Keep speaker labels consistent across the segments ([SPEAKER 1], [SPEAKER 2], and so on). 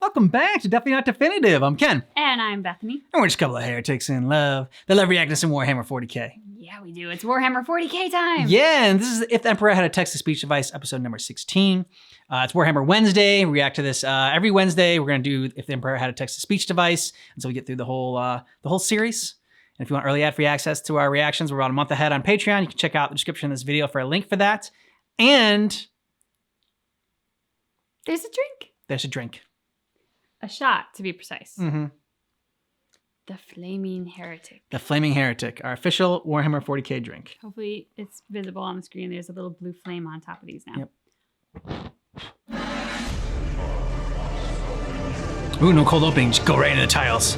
[SPEAKER 1] welcome back to Definitely Not Definitive. I'm Ken.
[SPEAKER 2] And I'm Bethany.
[SPEAKER 1] And we're just a couple of heretics in love. They love reacting to some Warhammer 40k.
[SPEAKER 2] Yeah, we do. It's Warhammer 40k time.
[SPEAKER 1] Yeah, and this is If the Emperor Had a Text-to-Speech Device, episode number 16. It's Warhammer Wednesday. We react to this every Wednesday. We're going to do If the Emperor Had a Text-to-Speech Device until we get through the whole series. And if you want early ad-free access to our reactions, we're about a month ahead on Patreon. You can check out the description of this video for a link for that. And
[SPEAKER 2] there's a drink.
[SPEAKER 1] There's a drink.
[SPEAKER 2] A shot, to be precise.
[SPEAKER 1] Mm-hmm.
[SPEAKER 2] The Flaming Heretic.
[SPEAKER 1] The Flaming Heretic, our official Warhammer 40k drink.
[SPEAKER 2] Hopefully it's visible on the screen. There's a little blue flame on top of these now.
[SPEAKER 1] Yep. Ooh, no cold opening. Just go right into the tiles.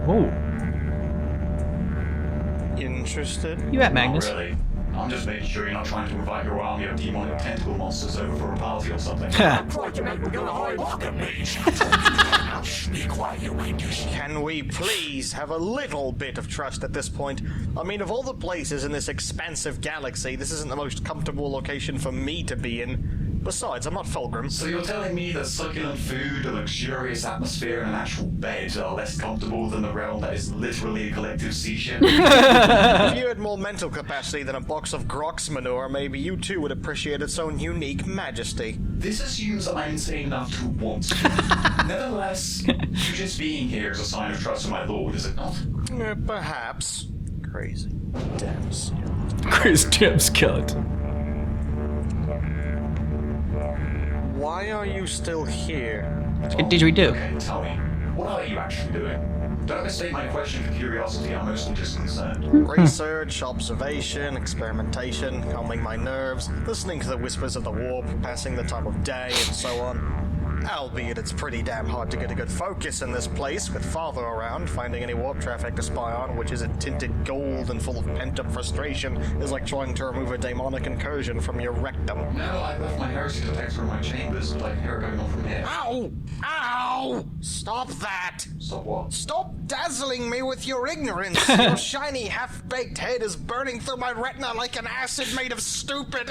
[SPEAKER 1] Whoa.
[SPEAKER 3] Interested?
[SPEAKER 1] You at Magnus?
[SPEAKER 4] Not really. I'm just making sure you're not trying to invite your army of demonic tentacle monsters over for a party or something.
[SPEAKER 3] Can we please have a little bit of trust at this point? I mean, of all the places in this expansive galaxy, this isn't the most comfortable location for me to be in. Besides, I'm not Fulgrim.
[SPEAKER 4] So you're telling me that succulent food, a luxurious atmosphere, and an actual bed are less comfortable than the realm that is literally a collective sea ship?
[SPEAKER 3] If you had more mental capacity than a box of Grox manure, maybe you too would appreciate its own unique majesty.
[SPEAKER 4] This assumes that I'm insane enough to want to. Nevertheless, you just being here is a sign of trust in my lord, is it not?
[SPEAKER 3] Perhaps. Crazy. Damn skeleton.
[SPEAKER 1] Crazy damn skeleton.
[SPEAKER 3] Why are you still here?
[SPEAKER 1] What did we do?
[SPEAKER 4] Okay, tell me, what are you actually doing? Don't mistake my question for curiosity, I'm mostly just concerned.
[SPEAKER 3] Research, observation, experimentation, calming my nerves, listening to the whispers of the warp, passing the time of day, and so on. Albeit it's pretty damn hard to get a good focus in this place, with Father around. Finding any warp traffic to spy on, which isn't tinted gold and full of pent-up frustration, is like trying to remove a demonic incursion from your rectum.
[SPEAKER 4] No, I left my heresy detector in my chambers, but I can hear it going on from here.
[SPEAKER 3] Ow! Ow! Stop that!
[SPEAKER 4] Stop what?
[SPEAKER 3] Stop dazzling me with your ignorance! Your shiny, half-baked head is burning through my retina like an acid made of stupid...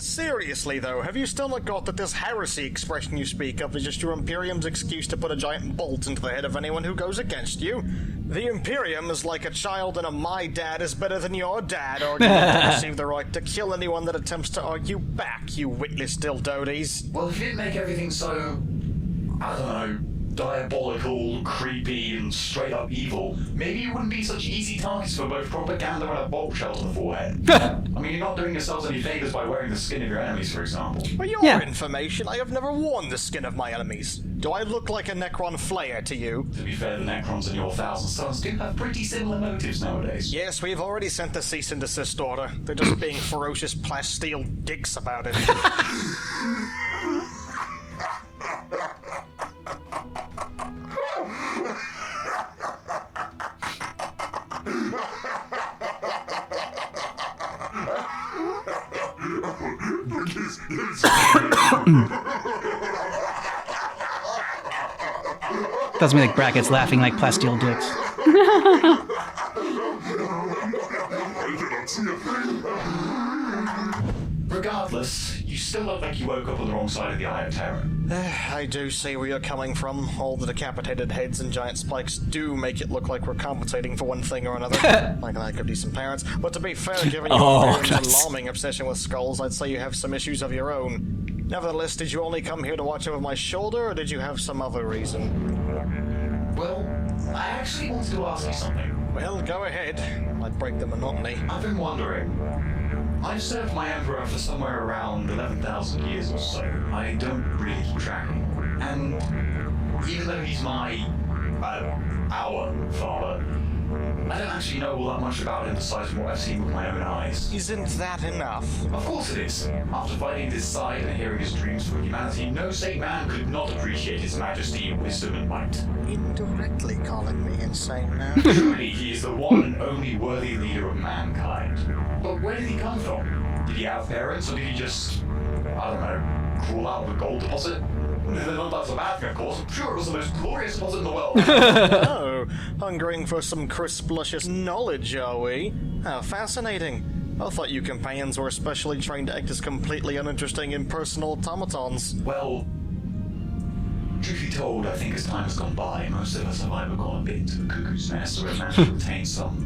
[SPEAKER 3] Seriously, though, have you still not got that this heresy expression you speak of is just your Imperium's excuse to put a giant bolt into the head of anyone who goes against you? The Imperium is like a child in a my dad is better than your dad argument to receive the right to kill anyone that attempts to argue back, you witless dildodes.
[SPEAKER 4] Well, if you didn't make everything so, I don't know, diabolical, creepy, and straight up evil, maybe you wouldn't be such easy targets for both propaganda and a bolt shell to the forehead. I mean, you're not doing yourselves any favors by wearing the skin of your enemies, for example.
[SPEAKER 3] For your information, I have never worn the skin of my enemies. Do I look like a Necron Flayer to you?
[SPEAKER 4] To be fair, the Necrons and your Thousand Sons do have pretty similar motives nowadays.
[SPEAKER 3] Yes, we've already sent the cease and desist order. They're just being ferocious plasteel dicks about it.
[SPEAKER 1] Doesn't mean like brackets laughing like plasteel dicks.
[SPEAKER 4] Regardless, you still look like you woke up on the wrong side of the Eye of Terror.
[SPEAKER 3] I do see where you're coming from. All the decapitated heads and giant spikes do make it look like we're compensating for one thing or another. Like I could be some parents. But to be fair, given your parents' alarming obsession with skulls, I'd say you have some issues of your own. Nevertheless, did you only come here to watch over my shoulder, or did you have some other reason?
[SPEAKER 4] Well, I actually wanted to ask you something.
[SPEAKER 3] Well, go ahead. I'd break the monotony.
[SPEAKER 4] I've been wondering. I've served my Emperor for somewhere around 11,000 years or so. I don't really keep track. And even though he's my, our father, I don't actually know all that much about him besides from what I've seen with my own eyes.
[SPEAKER 3] Isn't that enough?
[SPEAKER 4] Of course it is. After fighting this side and hearing his dreams for humanity, no sane man could not appreciate his majesty, wisdom, and might.
[SPEAKER 3] Indirectly calling me insane now.
[SPEAKER 4] Truly, he is the one and only worthy leader of mankind. But where did he come from? Did he have parents, or did he just, I don't know, crawl out of a gold deposit? Not that's a bad thing, of course. I'm sure it was the most glorious deposit in the world.
[SPEAKER 3] Oh, hungering for some crisp, luscious knowledge, are we? How fascinating. I thought you companions were especially trained to act as completely uninteresting impersonal automatons.
[SPEAKER 4] Well, truth be told, I think as time has gone by, most of us have either gone a bit into the cuckoo's nest or have managed to retain some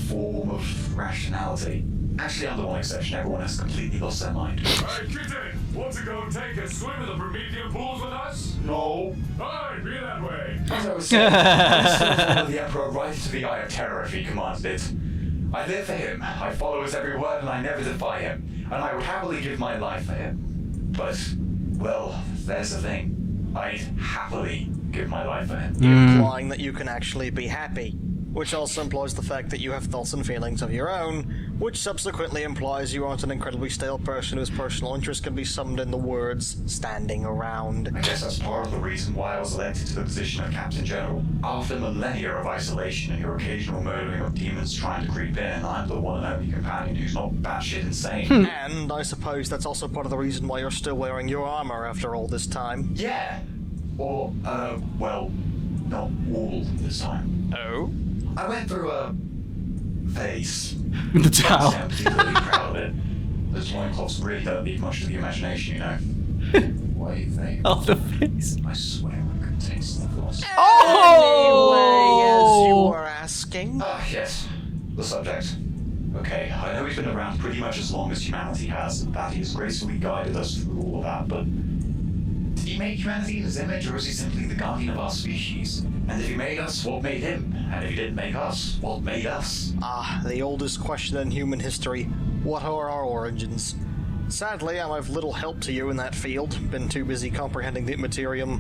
[SPEAKER 4] form of rationality. Actually, under one exception, everyone has completely lost their mind.
[SPEAKER 5] Hey, kitten! Want to go take a swim in the Promethean pools with us?
[SPEAKER 4] No.
[SPEAKER 5] Hey, be that way!
[SPEAKER 4] As I was saying, I still follow the Emperor right to the Eye of Terror if he commanded it. I live for him, I follow his every word, and I never defy him. And I would happily give my life for him. But, well, there's the thing. I'd happily give my life for him.
[SPEAKER 3] Implying that you can actually be happy. Which also implies the fact that you have thoughts and feelings of your own, which subsequently implies you aren't an incredibly stale person whose personal interest can be summed in the words, standing around.
[SPEAKER 4] I guess that's part of the reason why I was elected to the position of Captain General. After millennia of isolation and your occasional murdering of demons trying to creep in, I'm the one and only companion who's not batshit insane.
[SPEAKER 3] And I suppose that's also part of the reason why you're still wearing your armor after all this time.
[SPEAKER 4] Yeah. Or, well, not all this time.
[SPEAKER 3] Oh?
[SPEAKER 4] I went through a phase.
[SPEAKER 1] The towel.
[SPEAKER 4] I'm particularly proud of it. Those loincloths really don't leave much to the imagination, you know. What do you think?
[SPEAKER 1] Oh, the face.
[SPEAKER 4] I swear I could taste the floss.
[SPEAKER 3] Anyway, as you were asking.
[SPEAKER 4] Ah, yes. The subject. Okay, I know he's been around pretty much as long as humanity has, and that he has gracefully guided us through all of that, but did he make humanity in his image, or is he simply the guardian of our species? And if he made us, what made him? And if he didn't make us, what made us?
[SPEAKER 3] Ah, the oldest question in human history. What are our origins? Sadly, I'm of little help to you in that field. Been too busy comprehending the Materium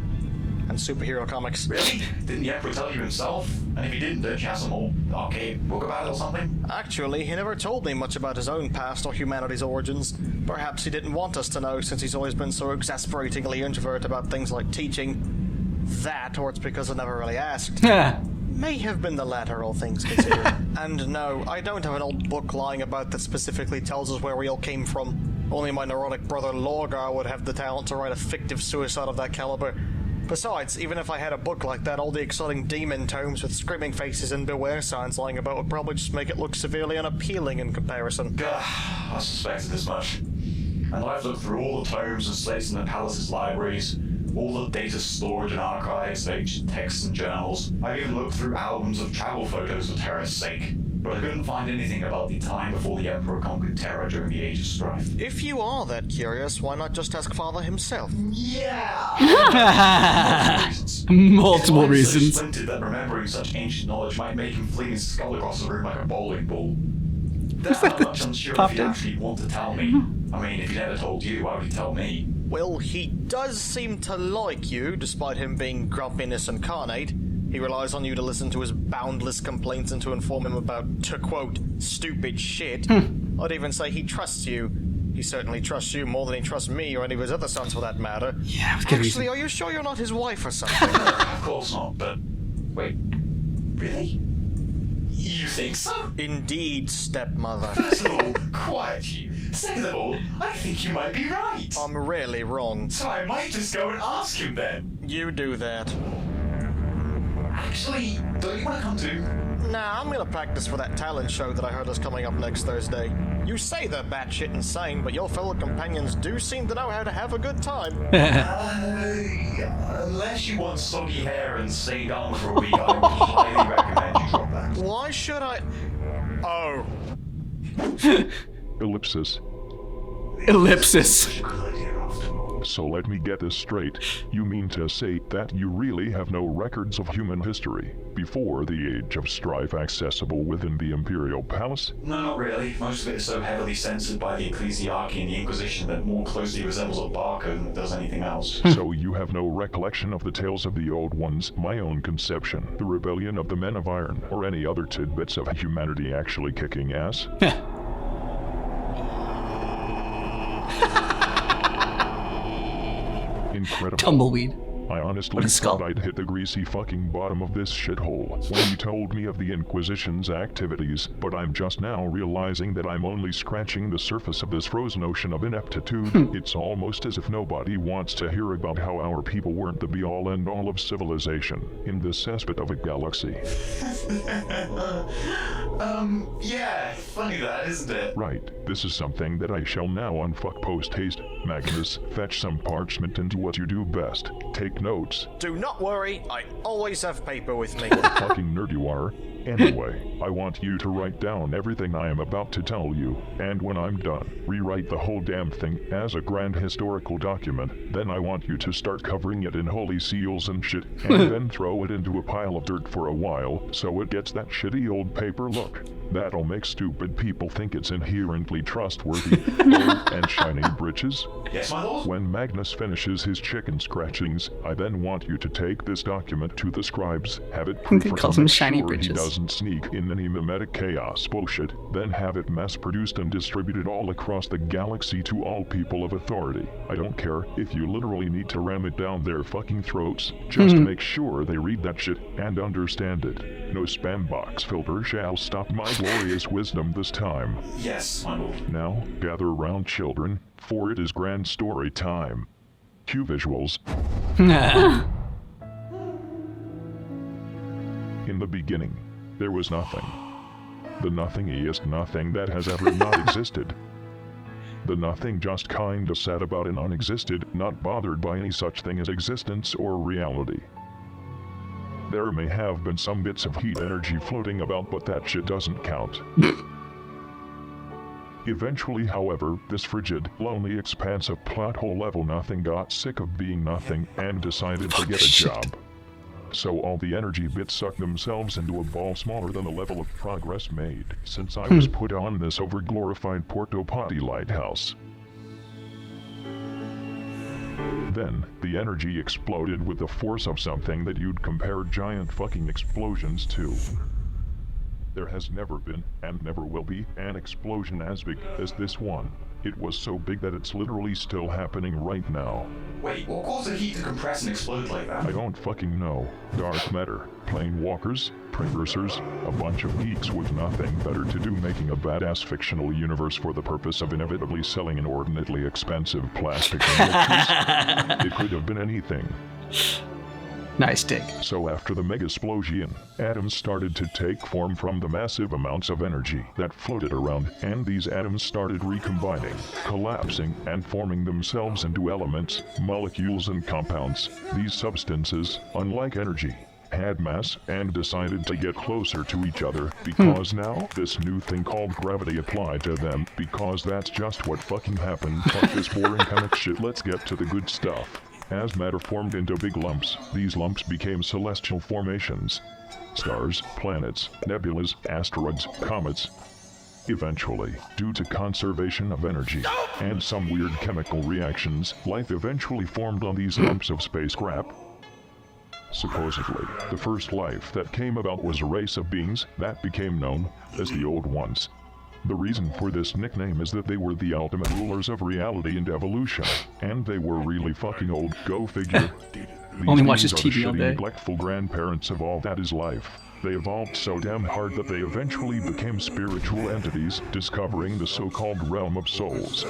[SPEAKER 3] and superhero comics.
[SPEAKER 4] Really? Didn't the Emperor tell you himself? And if he didn't, don't you have some old arcade book about it or something?
[SPEAKER 3] Actually, he never told me much about his own past or humanity's origins. Perhaps he didn't want us to know, since he's always been so exasperatingly introverted about things like teaching. That, or it's because I never really asked. May have been the latter, all things considered. And no, I don't have an old book lying about that specifically tells us where we all came from. Only my neurotic brother Lorgar would have the talent to write a fictive suicide of that caliber. Besides, even if I had a book like that, all the exciting demon tomes with screaming faces and beware signs lying about would probably just make it look severely unappealing in comparison.
[SPEAKER 4] Gah, I suspected as much. And I've looked through all the tomes and slates in the palace's libraries, all the data stored in archives, ancient texts and journals. I've even looked through albums of travel photos for Terra's sake, but I couldn't find anything about the time before the Emperor conquered Terra during the Age of Strife.
[SPEAKER 3] If you are that curious, why not just ask Father himself?
[SPEAKER 4] Yeah!
[SPEAKER 1] Multiple
[SPEAKER 4] I'm
[SPEAKER 1] reasons.
[SPEAKER 4] so splintered that remembering such ancient knowledge might make him fling his skull across the room like a bowling ball. That's how much unsure if he'd actually want to tell me. I mean, if he never told you, why would he tell me?
[SPEAKER 3] Well, he does seem to like you, despite him being grumpiness incarnate. He relies on you to listen to his boundless complaints and to inform him about, to quote, stupid shit. I'd even say he trusts you. He certainly trusts you more than he trusts me or any of his other sons for that matter.
[SPEAKER 1] Yeah, with good
[SPEAKER 3] Actually,
[SPEAKER 1] reason.
[SPEAKER 3] are you sure you're not his wife or something?
[SPEAKER 4] Of course not, but... Wait, really? You think so?
[SPEAKER 3] Indeed, stepmother.
[SPEAKER 4] First of all, quiet you. Second of all, I think you might be right.
[SPEAKER 3] I'm really wrong.
[SPEAKER 4] So I might just go and ask him then.
[SPEAKER 3] You do that.
[SPEAKER 4] Actually, don't you want to come too?
[SPEAKER 3] Nah, I'm gonna practice for that talent show that I heard is coming up next Thursday. You say they're batshit insane, but your fellow companions do seem to know how to have a good time.
[SPEAKER 4] Unless you want soggy hair and stay down for a week, I would highly recommend you drop that.
[SPEAKER 3] Why should I... Oh.
[SPEAKER 6] Ellipsis.
[SPEAKER 1] Ellipsis.
[SPEAKER 4] Good idea after all.
[SPEAKER 6] So let me get this straight. You mean to say that you really have no records of human history before the Age of Strife accessible within the Imperial Palace?
[SPEAKER 4] No, not really. Most of it is so heavily censored by the Ecclesiarchy and the Inquisition that it more closely resembles a barcode than it does anything else.
[SPEAKER 6] So you have no recollection of the tales of the old ones, my own conception, the rebellion of the Men of Iron, or any other tidbits of humanity actually kicking ass? Incredible.
[SPEAKER 1] Tumbleweed.
[SPEAKER 6] I honestly
[SPEAKER 1] What a skull.
[SPEAKER 6] thought I'd hit the greasy fucking bottom of this shithole when you told me of the Inquisition's activities, but I'm just now realizing that I'm only scratching the surface of this frozen ocean of ineptitude. It's almost as if nobody wants to hear about how our people weren't the be-all and all of civilization in this cesspit of a galaxy.
[SPEAKER 4] Yeah, funny that, isn't it?
[SPEAKER 6] Right, this is something that I shall now unfuck post-haste. Magnus, fetch some parchment and do what you do best. Take notes.
[SPEAKER 3] Do not worry, I always have paper with me.
[SPEAKER 6] Fucking nerd you are. Anyway, I want you to write down everything I am about to tell you, and when I'm done, rewrite the whole damn thing as a grand historical document. Then I want you to start covering it in holy seals and shit, and then throw it into a pile of dirt for a while, so it gets that shitty old paper look. That'll make stupid people think it's inherently trustworthy. Oh, and shiny britches.
[SPEAKER 4] Yes, my lord?
[SPEAKER 6] When Magnus finishes his chicken scratchings, I then want you to take this document to the scribes, have it proofread
[SPEAKER 1] calls
[SPEAKER 6] to
[SPEAKER 1] them
[SPEAKER 6] make
[SPEAKER 1] shiny
[SPEAKER 6] sure
[SPEAKER 1] britches.
[SPEAKER 6] he doesn't sneak in any mimetic chaos bullshit, then have it mass-produced and distributed all across the galaxy to all people of authority. I don't care if you literally need to ram it down their fucking throats, just to make sure they read that shit and understand it. No spam box filter shall stop my glorious wisdom this time.
[SPEAKER 4] Yes, my lord.
[SPEAKER 6] Now, gather round, children, for it is grand story time. Cue visuals. In the beginning, there was nothing. The nothingest nothing that has ever not existed. The nothing just kinda sat about and unexisted, not bothered by any such thing as existence or reality. There may have been some bits of heat energy floating about, but that shit doesn't count. Eventually, however, this frigid, lonely expanse of plot hole level nothing got sick of being nothing and decided to get a job. So all the energy bits sucked themselves into a ball smaller than the level of progress made since I was put on this over-glorified Porto Potty lighthouse. Then, the energy exploded with the force of something that you'd compare giant fucking explosions to. There has never been, and never will be, an explosion as big as this one. It was so big that it's literally still happening right now.
[SPEAKER 4] Wait, what caused the heat to compress and explode like that?
[SPEAKER 6] I don't fucking know. Dark matter, plane walkers, precursors, a bunch of geeks with nothing better to do making a badass fictional universe for the purpose of inevitably selling inordinately expensive plastic miniatures. It could have been anything.
[SPEAKER 1] Nice dig.
[SPEAKER 6] So after the mega-explosion, atoms started to take form from the massive amounts of energy that floated around, and these atoms started recombining, collapsing, and forming themselves into elements, molecules, and compounds. These substances, unlike energy, had mass and decided to get closer to each other because now this new thing called gravity applied to them, because that's just what fucking happened. Fuck this boring kind of shit, let's get to the good stuff. As matter formed into big lumps, these lumps became celestial formations. Stars, planets, nebulas, asteroids, comets. Eventually, due to conservation of energy and some weird chemical reactions, life eventually formed on these lumps of space crap. Supposedly, the first life that came about was a race of beings that became known as the Old Ones. The reason for this nickname is that they were the ultimate rulers of reality and evolution, and they were really fucking old, go figure. These
[SPEAKER 1] Only watches
[SPEAKER 6] beings are
[SPEAKER 1] TV all
[SPEAKER 6] the
[SPEAKER 1] day.
[SPEAKER 6] shitty, neglectful grandparents of all that is life. They evolved so damn hard that they eventually became spiritual entities, discovering the so-called realm of souls.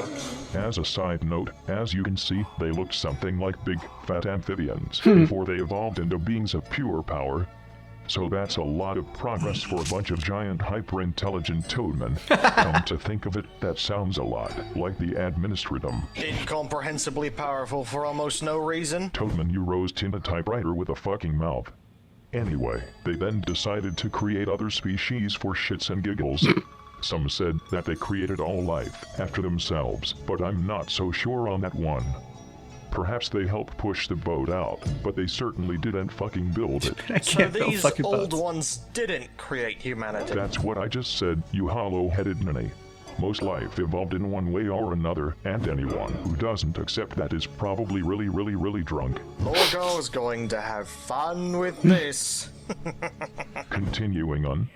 [SPEAKER 6] As a side note, as you can see, they looked something like big, fat amphibians before they evolved into beings of pure power. So that's a lot of progress for a bunch of giant hyper-intelligent toadmen. Come to think of it, that sounds a lot like the administratum.
[SPEAKER 3] Incomprehensibly powerful for almost no reason.
[SPEAKER 6] Toadman, you rose in a typewriter with a fucking mouth. Anyway, they then decided to create other species for shits and giggles. Some said that they created all life after themselves, but I'm not so sure on that one. Perhaps they helped push the boat out, but they certainly didn't fucking build it.
[SPEAKER 1] I
[SPEAKER 3] So
[SPEAKER 1] can't build
[SPEAKER 3] these
[SPEAKER 1] fucking
[SPEAKER 3] old
[SPEAKER 1] boats.
[SPEAKER 3] ones didn't create humanity.
[SPEAKER 6] That's what I just said, you hollow-headed ninny. Most life evolved in one way or another, and anyone who doesn't accept that is probably really drunk.
[SPEAKER 3] Morgo's going to have fun with this.
[SPEAKER 6] Continuing on.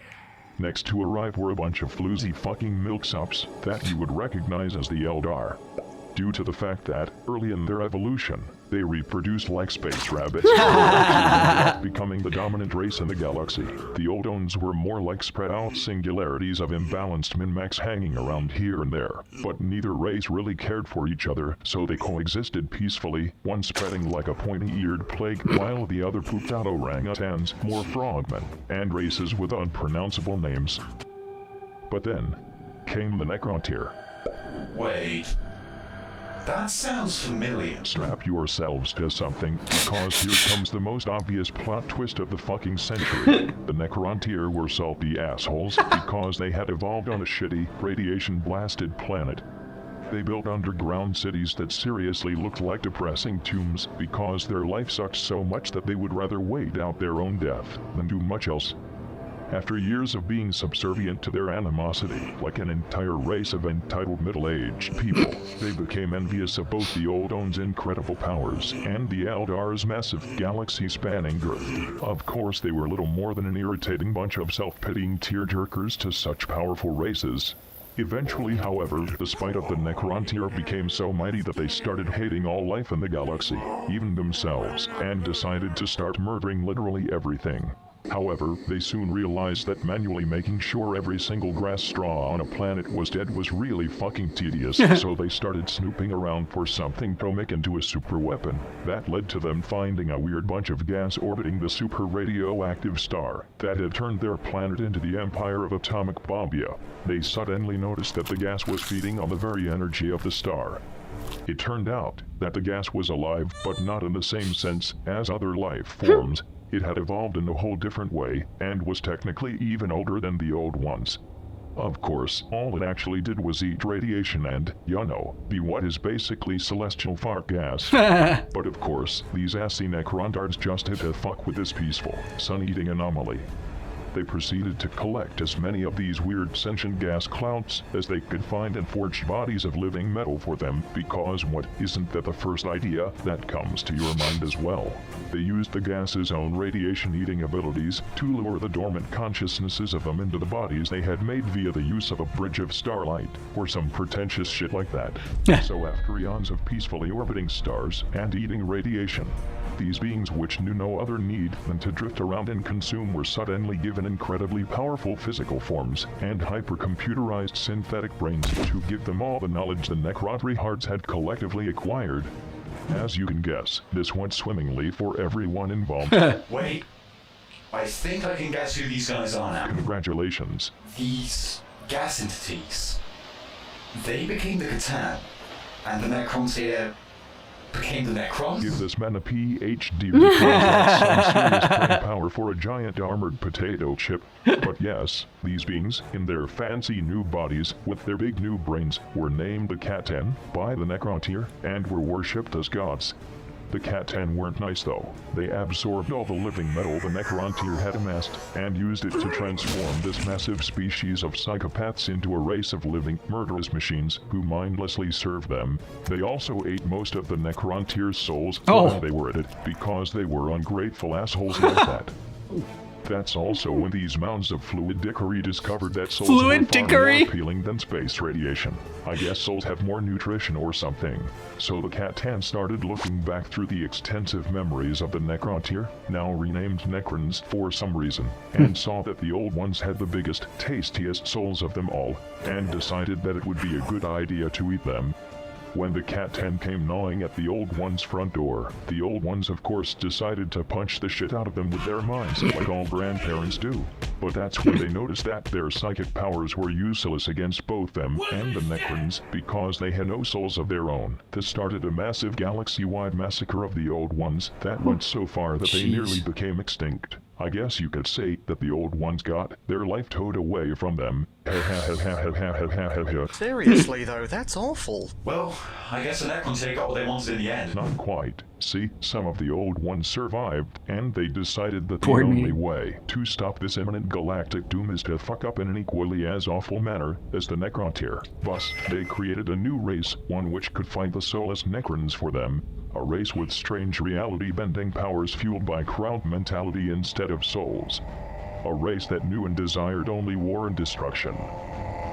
[SPEAKER 6] Next to arrive were a bunch of floozy fucking milksops that you would recognize as the Eldar. due to the fact that, early in their evolution, they reproduced like space rabbits, becoming the dominant race in the galaxy. The Old Ones were more like spread-out singularities of imbalanced min-max hanging around here and there, but neither race really cared for each other, so they coexisted peacefully, one spreading like a pointy-eared plague, while the other pooped out orangutans, more frogmen, and races with unpronounceable names. But then came the Necrontyr.
[SPEAKER 4] Wait. That sounds familiar.
[SPEAKER 6] Strap yourselves to something, because here comes the most obvious plot twist of the fucking century. The Necrontyr were salty assholes because they had evolved on a shitty, radiation-blasted planet. They built underground cities that seriously looked like depressing tombs because their life sucked so much that they would rather wait out their own death than do much else. After years of being subservient to their animosity, like an entire race of entitled middle-aged people, they became envious of both the Old One's incredible powers and the Eldar's massive galaxy-spanning girth. Of course, they were little more than an irritating bunch of self-pitying tearjerkers to such powerful races. Eventually, however, the spite of the Necrontyr became so mighty that they started hating all life in the galaxy, even themselves, and decided to start murdering literally everything. However, they soon realized that manually making sure every single grass straw on a planet was dead was really fucking tedious, so they started snooping around for something to make into a super weapon. That led to them finding a weird bunch of gas orbiting the super radioactive star that had turned their planet into the empire of atomic bombia. They suddenly noticed that the gas was feeding on the very energy of the star. It turned out that the gas was alive, but not in the same sense as other life forms. It had evolved in a whole different way, and was technically even older than the Old Ones. Of course, all it actually did was eat radiation and, be what is basically celestial fart gas. But of course, these assy Necrontards just had to fuck with this peaceful, sun-eating anomaly. They proceeded to collect as many of these weird sentient gas clouds as they could find and forged bodies of living metal for them, because what isn't that the first idea that comes to your mind as well? They used the gas's own radiation-eating abilities to lure the dormant consciousnesses of them into the bodies they had made via the use of a bridge of starlight, or some pretentious shit like that. So after eons of peacefully orbiting stars and eating radiation, these beings, which knew no other need than to drift around and consume, were suddenly given incredibly powerful physical forms and hypercomputerized synthetic brains to give them all the knowledge the Necrontyrs had collectively acquired. As you can guess, this went swimmingly for everyone involved.
[SPEAKER 4] Wait. I think I can guess who these guys are now.
[SPEAKER 6] Congratulations.
[SPEAKER 4] These gas entities. They became the Catan, and the Necrontyr became the Necrons?
[SPEAKER 6] Give this man a PhD because that's some serious brain power for a giant armored potato chip. But yes, these beings, in their fancy new bodies, with their big new brains, were named the Catan by the Necrontyr and were worshipped as gods. The Catan weren't nice though. They absorbed all the living metal the Necrontyr had amassed and used it to transform this massive species of psychopaths into a race of living, murderous machines who mindlessly served them. They also ate most of the Necrontyr's souls while they were at it, because they were ungrateful assholes like that. That's also when these mounds of fluid dickery discovered that souls were far more appealing than space radiation. I guess souls have more nutrition or something. So the Catan started looking back through the extensive memories of the Necrontyr, now renamed Necrons for some reason, and saw that the Old Ones had the biggest, tastiest souls of them all, and decided that it would be a good idea to eat them. When the Catan came gnawing at the Old Ones' front door, the Old Ones of course decided to punch the shit out of them with their minds, like all grandparents do. But that's when they noticed that their psychic powers were useless against both them and the Necrons, because they had no souls of their own. This started a massive galaxy-wide massacre of the Old Ones that went so far that they nearly became extinct. I guess you could say that the Old Ones got their life towed away from them.
[SPEAKER 3] Seriously though, that's awful.
[SPEAKER 4] Well, I guess the Necrontyr got what they wanted in the end.
[SPEAKER 6] Not quite. See, some of the Old Ones survived, and they decided that the only way to stop this imminent galactic doom is to fuck up in an equally as awful manner as the Necrontyr. Thus, they created a new race, one which could fight the soulless Necrons for them. A race with strange reality-bending powers fueled by crowd mentality instead of souls. A race that knew and desired only war and destruction.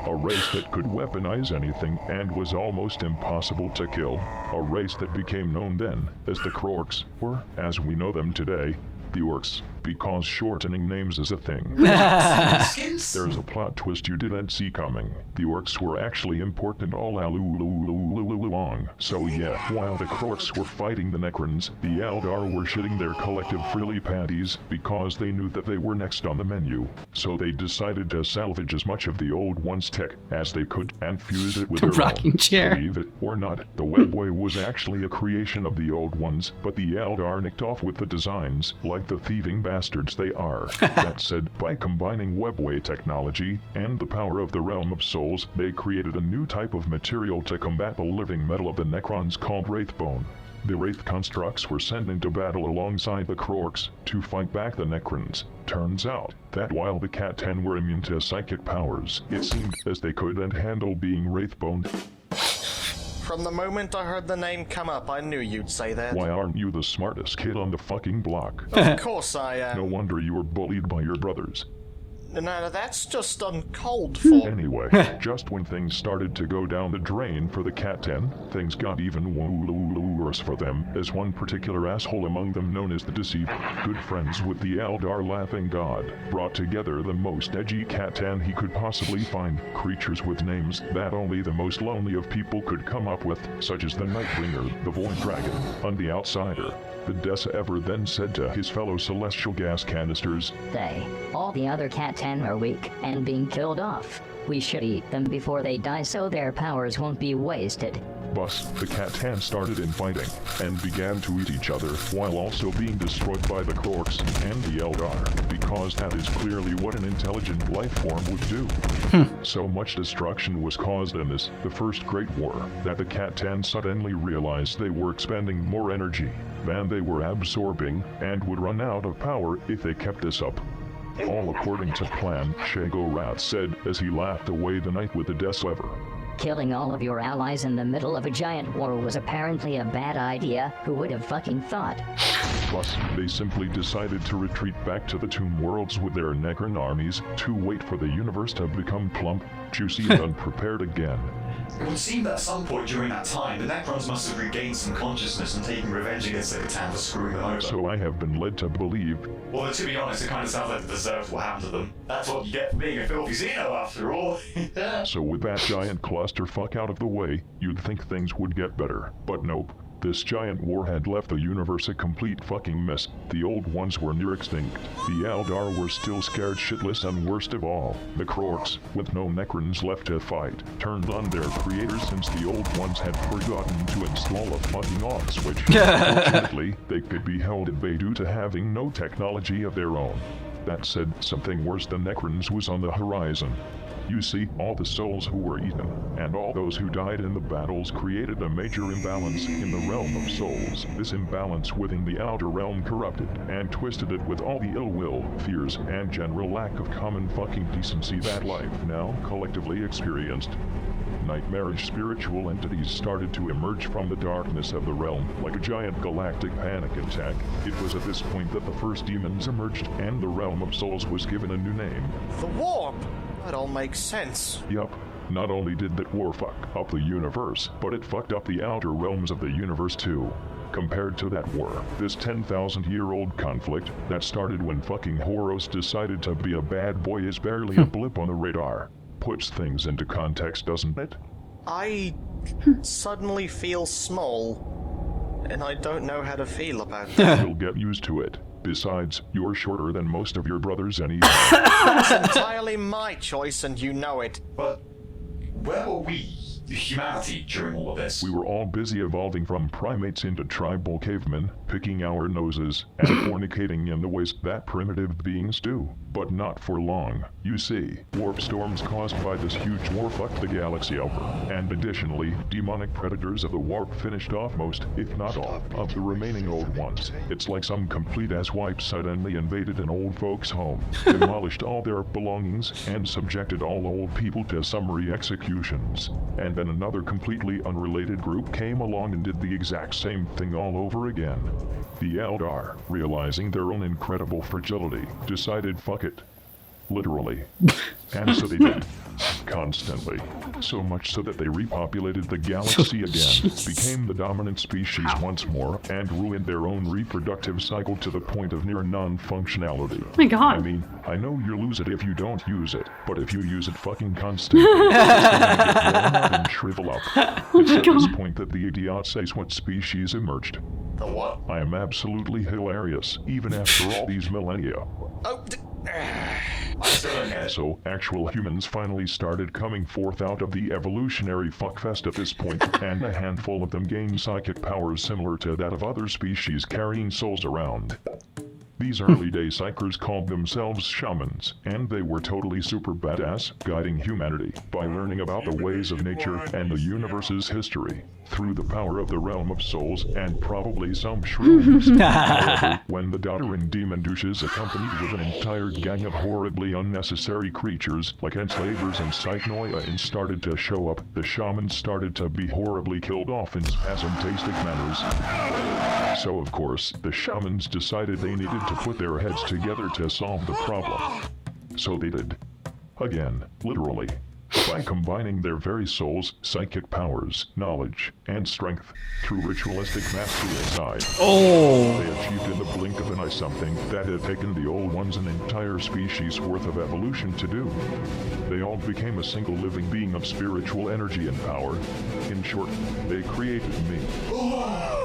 [SPEAKER 6] A race that could weaponize anything and was almost impossible to kill. A race that became known then as the Krorks, or, as we know them today, the Orcs, because shortening names is a thing. There's a plot twist you didn't see coming. The Orcs were actually important all along. So yeah, while the Krorks were fighting the Necrons, the Eldar were shitting their collective frilly panties because they knew that they were next on the menu. So they decided to salvage as much of the Old One's tech as they could and fuse it with
[SPEAKER 1] The
[SPEAKER 6] their
[SPEAKER 1] rocking
[SPEAKER 6] own.
[SPEAKER 1] chair.
[SPEAKER 6] Believe it or not, the Webway was actually a creation of the Old Ones, but the Eldar nicked off with the designs, like the thieving bastards they are. That said, by combining Webway technology and the power of the Realm of Souls, they created a new type of material to combat the living metal of the Necrons called Wraithbone. The Wraith constructs were sent into battle alongside the Krorks to fight back the Necrons. Turns out that while the Cat-10 were immune to psychic powers, it seemed as they couldn't handle being Wraithboned.
[SPEAKER 3] From the moment I heard the name come up, I knew you'd say that.
[SPEAKER 6] Why aren't you the smartest kid on the fucking block?
[SPEAKER 3] Of course I am.
[SPEAKER 6] No wonder you were bullied by your brothers.
[SPEAKER 3] No, that's just uncalled for.
[SPEAKER 6] Anyway, just when things started to go down the drain for the Cat-10, things got even worse for them, as one particular asshole among them known as the Deceiver, good friends with the Eldar Laughing God, brought together the most edgy Cat-10 he could possibly find, creatures with names that only the most lonely of people could come up with, such as the Nightbringer, the Void Dragon, and the Outsider. The Decever then said to his fellow celestial gas canisters,
[SPEAKER 7] All the other Cat-10 are weak and being killed off. We should eat them before they die so their powers won't be wasted.
[SPEAKER 6] Thus, the Cat-10 started infighting, and began to eat each other, while also being destroyed by the Krorks and the Eldar, because that is clearly what an intelligent life form would do. So much destruction was caused in this, the First Great War, that the Cat-10 suddenly realized they were expending more energy than they were absorbing, and would run out of power if they kept this up. All according to plan, Shagorath said as he laughed away the night with the Decever.
[SPEAKER 7] Killing all of your allies in the middle of a giant war was apparently a bad idea. Who would have fucking thought?
[SPEAKER 6] Plus, they simply decided to retreat back to the Tomb Worlds with their Necron armies to wait for the universe to become plump, juicy, and unprepared again.
[SPEAKER 4] It would seem that at some point during that time, the Necrons must have regained some consciousness and taken revenge against the Catan for screwing them over.
[SPEAKER 6] So I have been led to believe.
[SPEAKER 4] Well, to be honest, it kind of sounds like they deserved what happened to them. That's what you get for being a filthy Xeno, after all.
[SPEAKER 6] So with that giant clusterfuck out of the way, you'd think things would get better. But nope. This giant war had left the universe a complete fucking mess. The Old Ones were near extinct. The Eldar were still scared shitless, and worst of all, the Krorks, with no Necrons left to fight, turned on their creators since the Old Ones had forgotten to install a fucking off switch. Fortunately, they could be held at bay due to having no technology of their own. That said, something worse than Necrons was on the horizon. You see, all the souls who were eaten, and all those who died in the battles created a major imbalance in the realm of souls. This imbalance within the outer realm corrupted and twisted it with all the ill will, fears, and general lack of common fucking decency that life now collectively experienced. Nightmarish spiritual entities started to emerge from the darkness of the realm, like a giant galactic panic attack. It was at this point that the first demons emerged, and the realm of souls was given a new name.
[SPEAKER 3] The warp! That all makes sense.
[SPEAKER 6] Yup. Not only did that war fuck up the universe, but it fucked up the outer realms of the universe too. Compared to that war, this 10,000-year-old conflict that started when fucking Horus decided to be a bad boy is barely a blip on the radar. Puts things into context, doesn't it?
[SPEAKER 3] I suddenly feel small, and I don't know how to feel about that.
[SPEAKER 6] You'll get used to it. Besides, you're shorter than most of your brothers anyway.
[SPEAKER 3] It's entirely my choice, and you know it.
[SPEAKER 4] But where were we, humanity, during all of this?
[SPEAKER 6] We were all busy evolving from primates into tribal cavemen, picking our noses, and fornicating in the ways that primitive beings do. But not for long. You see, warp storms caused by this huge war fucked the galaxy over, and additionally, demonic predators of the warp finished off most, if not all, of the remaining Old Ones. It's like some complete-ass wipe suddenly invaded an old folks' home, demolished all their belongings, and subjected all old people to summary executions. And then another completely unrelated group came along and did the exact same thing all over again. The Eldar, realizing their own incredible fragility, decided fuck it. literally. And so they did. Constantly. So much so that they repopulated the galaxy again, became the dominant species once more, and ruined their own reproductive cycle to the point of near non-functionality.
[SPEAKER 2] Oh my god.
[SPEAKER 6] I mean, I know you lose it if you don't use it, but if you use it fucking constantly, it's gonna get blown up and shrivel up. It's at this point that the idiot says what species emerged.
[SPEAKER 4] The what?
[SPEAKER 6] I am absolutely hilarious, even after all these millennia.
[SPEAKER 3] Oh,
[SPEAKER 4] I still don't get it.
[SPEAKER 6] So, actual humans finally started coming forth out of the evolutionary fuckfest at this point, and a handful of them gained psychic powers similar to that of other species carrying souls around. These early day psychers called themselves shamans, and they were totally super badass, guiding humanity by learning about the ways of nature and the universe's history through the power of the realm of souls and probably some shrooms. However, when the doddering demon douches accompanied with an entire gang of horribly unnecessary creatures like enslavers and psychnoia started to show up, the shamans started to be horribly killed off in spasmtastic manners. So of course, the shamans decided they needed to put their heads together to solve the problem. So they did. Again, literally. By combining their very souls, psychic powers, knowledge, and strength through ritualistic mastery aside, they achieved in the blink of an eye something that had taken the old ones an entire species worth of evolution to do. They all became a single living being of spiritual energy and power. In short, they created me.
[SPEAKER 2] Wow.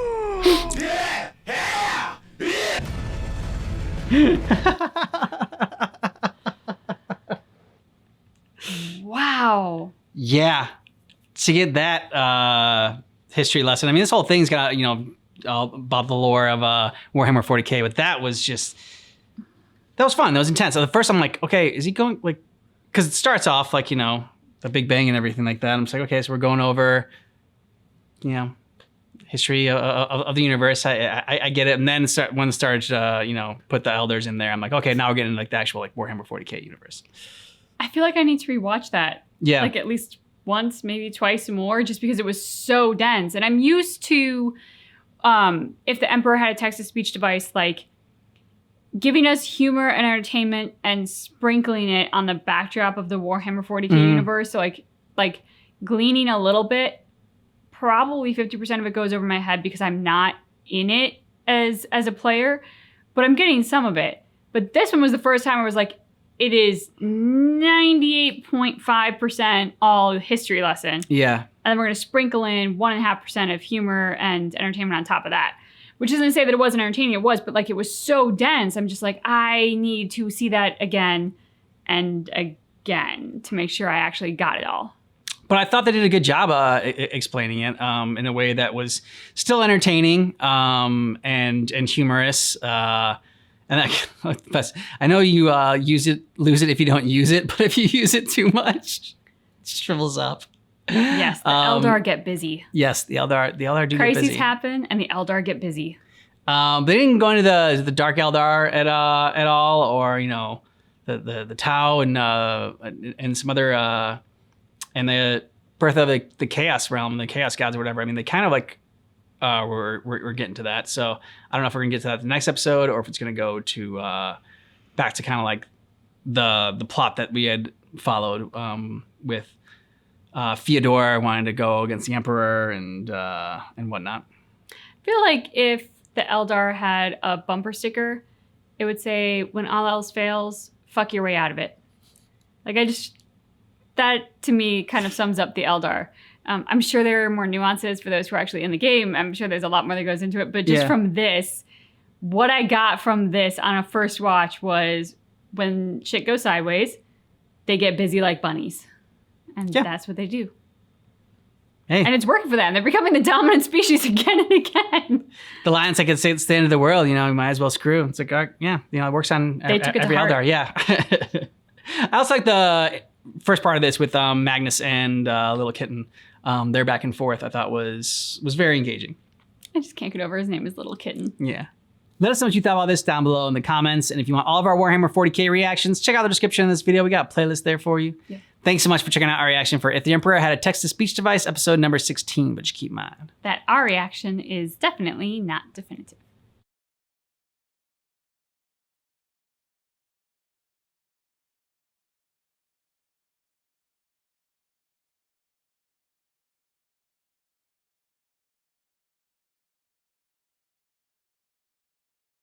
[SPEAKER 1] Yeah. To get that history lesson. I mean, this whole thing's got, all about the lore of Warhammer 40k, but that was fun. That was intense. So the first I'm like, okay, is he going, like, because it starts off like, the Big Bang and everything like that. I'm just like, okay, so we're going over, history of the universe. I get it. And then when it started, put the elders in there, I'm like, okay, now we're getting like the actual like Warhammer 40k universe.
[SPEAKER 2] I feel like I need to rewatch that.
[SPEAKER 1] Yeah.
[SPEAKER 2] Like at least once, maybe twice more, just because it was so dense. And I'm used to, if the Emperor had a text-to-speech device, like giving us humor and entertainment and sprinkling it on the backdrop of the Warhammer 40k universe. So like gleaning a little bit, probably 50% of it goes over my head because I'm not in it as a player, but I'm getting some of it. But this one was the first time I was like, it is 98.5% all history lesson.
[SPEAKER 1] Yeah.
[SPEAKER 2] And then we're going to sprinkle in 1.5% of humor and entertainment on top of that. Which isn't to say that it wasn't entertaining, it was, but like it was so dense. I'm just like, I need to see that again and again to make sure I actually got it all.
[SPEAKER 1] But I thought they did a good job explaining it in a way that was still entertaining and humorous. And I know you lose it if you don't use it, but if you use it too much, it shrivels up.
[SPEAKER 2] Yes, the Eldar get busy.
[SPEAKER 1] Yes, the Eldar do
[SPEAKER 2] Crises
[SPEAKER 1] get busy.
[SPEAKER 2] happen, and the Eldar get busy.
[SPEAKER 1] They didn't go into the Dark Eldar at all, or the Tau and some other and the birth of the Chaos Realm, the Chaos Gods or whatever. I mean, they kind of like we're getting to that. So I don't know if we're gonna get to that the next episode, or if it's gonna go to back to kind of like the plot that we had followed with Fyodor wanting to go against the Emperor and whatnot.
[SPEAKER 2] I feel like if the Eldar had a bumper sticker, it would say, "When all else fails, fuck your way out of it." Like that to me kind of sums up the Eldar. I'm sure there are more nuances for those who are actually in the game. I'm sure there's a lot more that goes into it. But just from this, what I got from this on a first watch was when shit goes sideways, they get busy like bunnies. And that's what they do.
[SPEAKER 1] Hey.
[SPEAKER 2] And it's working for them. They're becoming the dominant species again and again.
[SPEAKER 1] The Lions, I could say it's the end of the world. You might as well screw. It's like, it works on
[SPEAKER 2] They took it to
[SPEAKER 1] every
[SPEAKER 2] heart.
[SPEAKER 1] Eldar. Yeah. I also like the first part of this with Magnus and Little Kitten. Their back and forth, I thought was very engaging.
[SPEAKER 2] I just can't get over his name is Little Kitten.
[SPEAKER 1] Yeah. Let us know what you thought about this down below in the comments. And if you want all of our Warhammer 40k reactions, check out the description of this video. We got a playlist there for you. Yeah. Thanks so much for checking out our reaction for If the Emperor Had a Text-to-Speech Device, episode number 16. But just keep in mind
[SPEAKER 2] that our reaction is definitely not definitive.